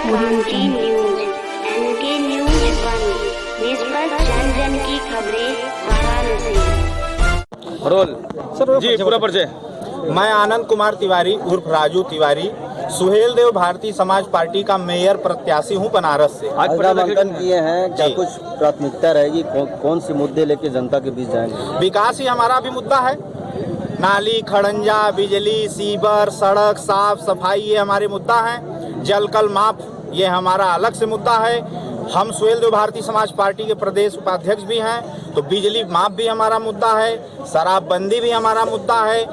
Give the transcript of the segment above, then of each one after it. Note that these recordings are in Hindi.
एनके न्यूज, एनके न्यूज 1, निष्पक्ष जन जन की खबरें वाराणसी। रोल जी पूरा परिचय। मैं आनंद कुमार तिवारी उर्फ राजू तिवारी सुहेल देव भारतीय समाज पार्टी का मेयर प्रत्याशी हूं बनारस से। आज नामांकन किए हैं, क्या जी। कुछ प्राथमिकता रहेगी? कौन से मुद्दे लेके जनता के बीच जाएंगे? विकास ही हमारा भी मुद्दा है। नाली, खड़ंजा, बिजली, सीवर, सड़क, साफ सफाई ये हमारे मुद्दा हैं। जल कल माफ ये हमारा अलग से मुद्दा है। हम सुहेल देव भारतीय समाज पार्टी के प्रदेश उपाध्यक्ष भी हैं, तो बिजली माफ भी हमारा मुद्दा है। शराबबंदी भी हमारा मुद्दा है।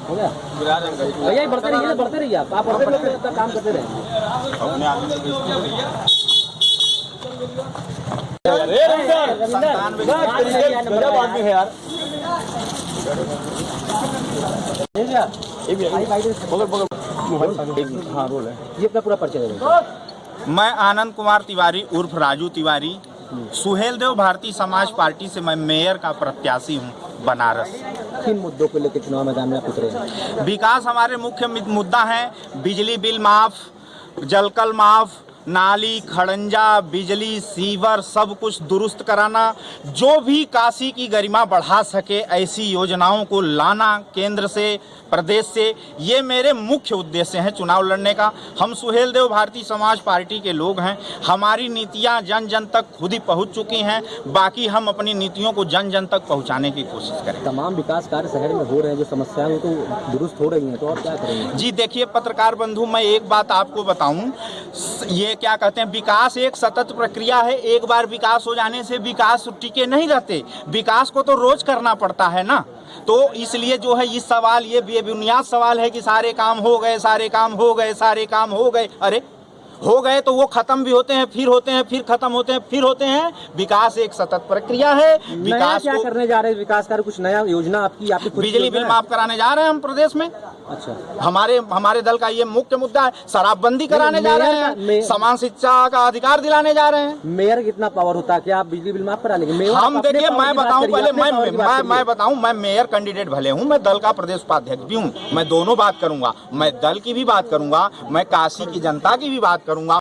भैया बढ़ते रहिए आप बढ़ते रहिए, अपना काम करते रहिए। आदमी है यार। हाँ रोल है। ये अपना पूरा परिचय दे दो। मैं आनंद कुमार तिवारी उर्फ राजू तिवारी सुहेल देव भारतीय समाज पार्टी से मैं मेयर का प्रत्याशी हूं बनारस। किन मुद्दों को लेकर चुनाव मैदान में आप उतरे हैं? विकास हमारे मुख्य मुद्दा है। बिजली बिल माफ, जलकल माफ, नाली, खड़ंजा, बिजली, सीवर सब कुछ दुरुस्त कराना, जो भी काशी की गरिमा बढ़ा सके ऐसी योजनाओं को लाना केंद्र से, प्रदेश से, ये मेरे मुख्य उद्देश्य हैं चुनाव लड़ने का। हम सुहेल देव भारतीय समाज पार्टी के लोग हैं। हमारी नीतियां जन जन तक खुद ही पहुंच चुकी हैं, बाकी हम अपनी नीतियों को जन जन तक पहुंचाने की कोशिश करें। तमाम विकास कार्य शहर में हो रहे हैं, जो समस्याएं हैं तो दुरुस्त हो रही हैं, तो और क्या करेंगे? जी देखिए पत्रकार बंधु, मैं एक बात आपको बताऊं, ये क्या कहते हैं, विकास एक सतत प्रक्रिया है। एक बार विकास हो जाने से विकास टिके नहीं रहते। विकास को तो रोज करना पड़ता है ना। तो इसलिए जो है इस सवाल, ये बेबुनियाद सवाल है कि सारे काम हो गए, सारे काम हो गए, सारे काम हो गए। अरे हो गए तो वो खत्म भी होते हैं, फिर होते हैं, फिर खत्म होते हैं, फिर होते हैं। विकास एक सतत प्रक्रिया है। विकास क्या करने जा रहे हैं? विकास कार्य कुछ नया योजना आपकी बिजली बिल माफ कराने जा रहे हैं हम प्रदेश में। अच्छा, हमारे दल का ये मुख्य मुद्दा है। शराबबंदी कराने जा रहे हैं, समान शिक्षा का अधिकार दिलाने जा रहे हैं। मेयर कितना पावर होता है? क्या आप बिजली बिल माफ करा लेंगे? हम देखिए, मैं बताऊं पहले, मैं बताऊं, मैं मेयर कैंडिडेट भले हूं, मैं दल का प्रदेश उपाध्यक्ष भी हूं। मैं दोनों बात करूंगा, मैं दल की भी बात करूंगा, मैं काशी की जनता की भी बात करूंगा।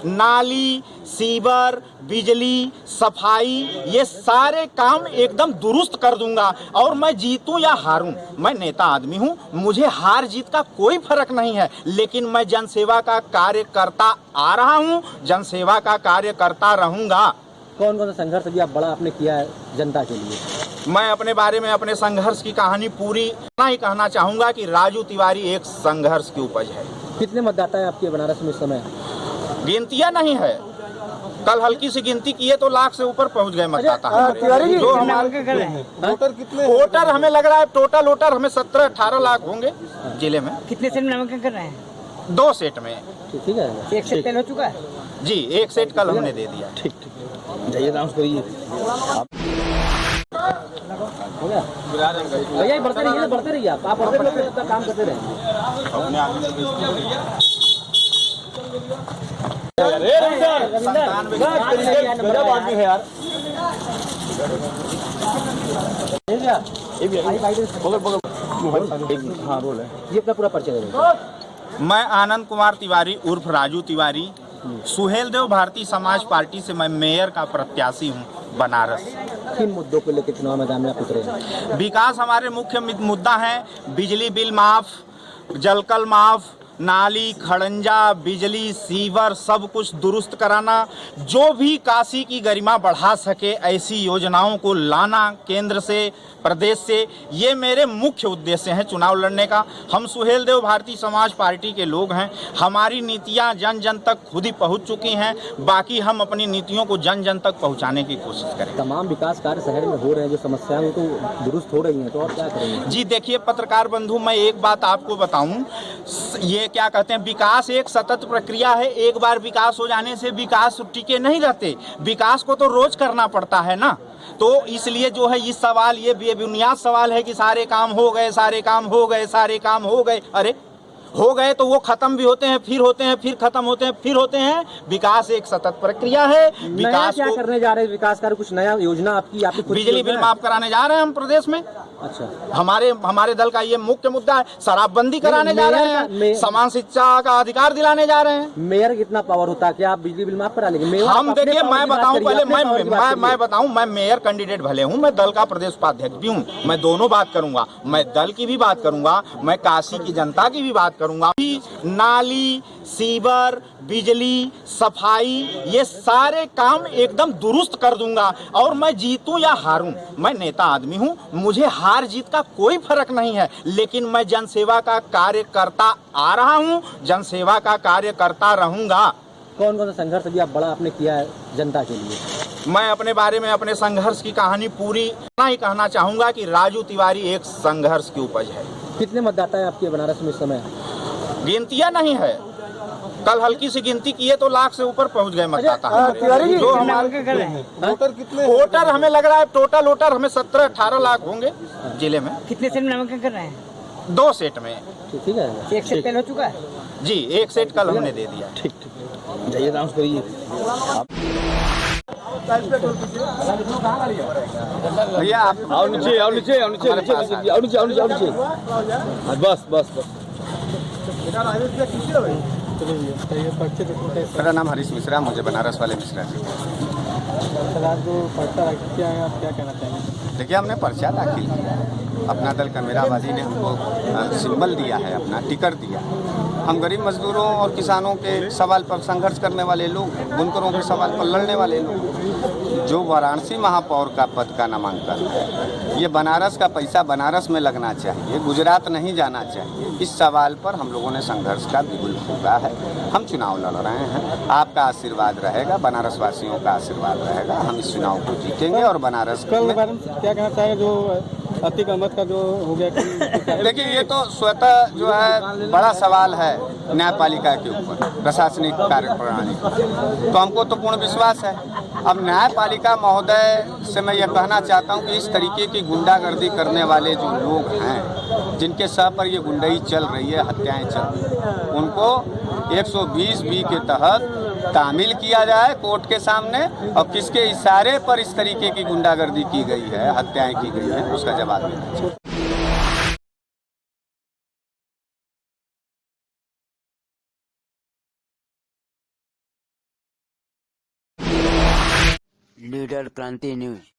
नाली, सीवर, बिजली, सफाई ये सारे काम एकदम दुरुस्त कर दूंगा। और मैं जीतूं या हारूं, मैं नेता आदमी हूं, मुझे हार जीत का कोई फर्क नहीं है। लेकिन मैं जनसेवा का कार्य करता आ रहा हूं, जनसेवा का कार्य करता रहूंगा। कौन कौन सा संघर्ष भी आप बड़ा आपने किया है जनता के लिए? मैं अपने बारे में, अपने संघर्ष की कहानी पूरी इतना ही कहना चाहूंगा कि राजू तिवारी एक संघर्ष की उपज है। कितने मतदाता है आपके बनारस में इस समय? गिनतियां नहीं है, कल हल्की सी गिनती किए तो लाख से ऊपर पहुंच गए मतदाता। जो हमारे वोटर कितने? वोटर हमें लग रहा है टोटल वोटर हमें 17-18 लाख होंगे जिले में। कितने सेट में नामांकन कर रहे हैं? 2 सेट में। ठीक है, एक सेट तय हो चुका है जी, 1 सेट कल हमने दे दिया। ठीक जाइए अनाउंस करिए। हो गया भैया, बढ़ते रहिए आप बढ़ते रहिए, अपना काम करते रहिए। आदमी है यार। हाँ रोल है। ये अपना पूरा परिचय दे दो। मैं आनंद कुमार तिवारी उर्फ राजू तिवारी सुहेल देव भारतीय समाज पार्टी से मैं मेयर का प्रत्याशी हूं बनारस। किन मुद्दों को लेकर चुनाव मैदान में आप उतरे हैं? विकास हमारे मुख्य मुद्दा है। बिजली बिल माफ, जलकल माफ, नाली, खड़ंजा, बिजली, सीवर सब कुछ दुरुस्त कराना, जो भी काशी की गरिमा बढ़ा सके ऐसी योजनाओं को लाना केंद्र से, प्रदेश से, ये मेरे मुख्य उद्देश्य हैं चुनाव लड़ने का। हम सुहेल देव भारतीय समाज पार्टी के लोग हैं। हमारी नीतियां जन जन तक खुद ही पहुंच चुकी हैं, बाकी हम अपनी नीतियों को जन जन तक पहुंचाने की कोशिश करें। तमाम विकास कार्य शहर में हो रहे हैं, जो समस्याएं हैं तो दुरुस्त हो रही हैं, तो और क्या करेंगे? जी देखिए पत्रकार बंधु, मैं एक बात आपको बताऊं, ये क्या कहते हैं, विकास एक सतत प्रक्रिया है। एक बार विकास हो जाने से विकास टिके नहीं रहते। विकास को तो रोज करना पड़ता है ना। तो इसलिए जो है इस सवाल, ये बेबुनियाद सवाल है कि सारे काम हो गए, सारे काम हो गए, सारे काम हो गए। अरे हो गए तो वो खत्म भी होते हैं, फिर होते हैं, फिर खत्म होते हैं, फिर होते हैं। विकास एक सतत प्रक्रिया है। विकास क्या करने जा रहे हैं? विकास कार्य कुछ नया योजना आपकी बिजली बिल माफ कराने जा रहे हैं हम प्रदेश में। अच्छा, हमारे दल का ये मुख्य मुद्दा है। शराबबंदी कराने जा रहे हैं, समान शिक्षा का अधिकार दिलाने जा रहे हैं। मेयर कितना पावर होता है? क्या आप बिजली बिल माफ करा लेंगे? मेयर हम अपने देखिए, power मैं की बात बताऊं करिए, पहले, अपने power की बात करिए। मैं बताऊं, मैं मेयर कैंडिडेट भले हूं, मैं दल का प्रदेश उपाध्यक्ष भी हूं। मैं दोनों बात करूंगा, मैं दल की भी बात करूंगा, मैं काशी की जनता की भी बात करूंगा। नाली, सीवर, बिजली, सफाई, ये सारे काम एकदम दुरुस्त कर दूंगा। और मैं जीतूं या हारूं, मैं नेता आदमी हूं, मुझे हार जीत का कोई फर्क नहीं है। लेकिन मैं जनसेवा का कार्य करता आ रहा हूं, जनसेवा का कार्य करता रहूंगा। कौन कौन सा संघर्ष अभी आप बड़ा आपने किया है जनता के लिए? मैं अपने बारे में, अपने संघर्ष की कहानी पूरी इतना ही कहना चाहूंगा कि राजू तिवारी एक संघर्ष की उपज है। कितने मतदाता है आपके बनारस में इस समय? गिनतियां नहीं है, कल हल्की सी गिनती किए तो लाख से ऊपर पहुंच गए मतदाता। जो हमारे नामांकन कर रहे हैं? वोटर हमें लग रहा है, टोटल वोटर हमें 17-18 लाख होंगे जिले में। कितने सेट में नामांकन कर रहे हैं? 2 सेट में। ठीक है, एक सेट पहले हो चुका है? जी, 1 सेट कल हमने दे दिया। ठीक ठीक, जाइए अनाउंस करिए। भैया आप आओ नीचे, आओ नीचे, आओ नीचे, नीचे, नीचे, आओ नीचे, आओ नीचे, आओ नीचे। बस बस बस। मेरा नाम हरीश मिश्रा, मुझे बनारस वाले मिश्रा जी। क्या कहना चाहेंगे? देखिए, हमने पर्चा दाखिल किया, अपना दल कमेराबादी ने हमको सिंबल दिया है, अपना टिकट दिया। हम गरीब मजदूरों और किसानों के सवाल पर संघर्ष करने वाले लोग, बुनकरों के सवाल पर लड़ने वाले लोग। जो वाराणसी महापौर का पद का नामांकन है, ये बनारस का पैसा बनारस में लगना चाहिए, गुजरात नहीं जाना चाहिए। इस सवाल पर हम लोगों ने संघर्ष का बिगुल फूंका है। हम चुनाव लड़ रहे हैं, आपका आशीर्वाद रहेगा, बनारस वासियों का आशीर्वाद रहेगा। हम इस चुनाव को जीतेंगे और बनारस क्या कहना चाहेंगे जो अतीक अहमद का जो हो गया? देखिए, ये तो स्वतः जो है बड़ा सवाल है न्यायपालिका के ऊपर, प्रशासनिक कार्य प्रणाली। तो हमको तो पूर्ण विश्वास है। अब न्यायपालिका महोदय से मैं ये कहना चाहता हूँ कि इस तरीके की गुंडागर्दी करने वाले जो लोग हैं, जिनके सह पर ये गुंडई चल रही है, हत्याएं चल रही हैं, उनको 120B के तहत तामील किया जाए कोर्ट के सामने। और किसके इशारे पर इस तरीके की गुंडागर्दी की गई है, हत्याएं की गई है, उसका जवाब देना चाहिए। लीडर क्रांति न्यूज।